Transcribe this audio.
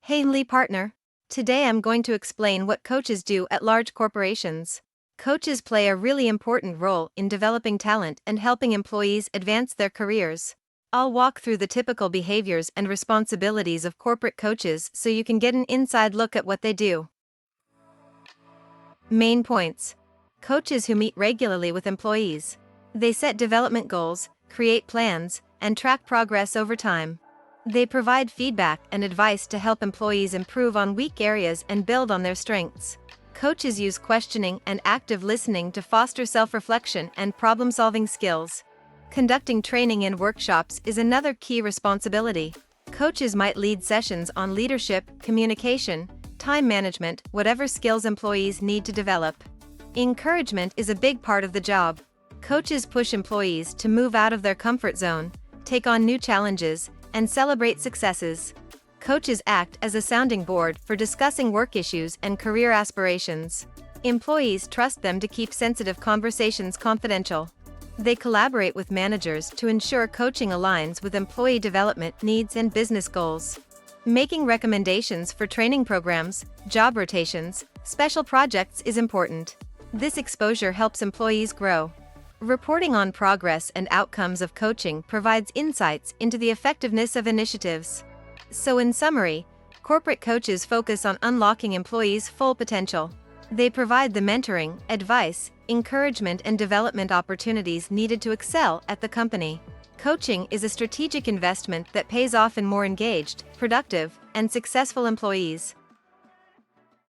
Hey Lee partner. Today I'm going to explain what coaches do at large corporations. Coaches play a really important role in developing talent and helping employees advance their careers. I'll walk through the typical behaviors and responsibilities of corporate coaches so you can get an inside look at what they do. Main points. Coaches who meet regularly with employees. They set development goals, create plans, and track progress over time. They provide feedback and advice to help employees improve on weak areas and build on their strengths. Coaches use questioning and active listening to foster self-reflection and problem-solving skills. Conducting training and workshops is another key responsibility. Coaches might lead sessions on leadership, communication, time management, whatever skills employees need to develop. Encouragement is a big part of the job. Coaches push employees to move out of their comfort zone, take on new challenges, and celebrate successes. Coaches act as a sounding board for discussing work issues and career aspirations. Employees trust them to keep sensitive conversations confidential. They collaborate with managers to ensure coaching aligns with employee development needs and business goals. Making recommendations for training programs, job rotations, special projects is important. This exposure helps employees grow. Reporting on progress and outcomes of coaching provides insights into the effectiveness of initiatives. So in summary, corporate coaches focus on unlocking employees' full potential. They provide the mentoring, advice, encouragement and development opportunities needed to excel at the company. Coaching is a strategic investment that pays off in more engaged, productive, and successful employees.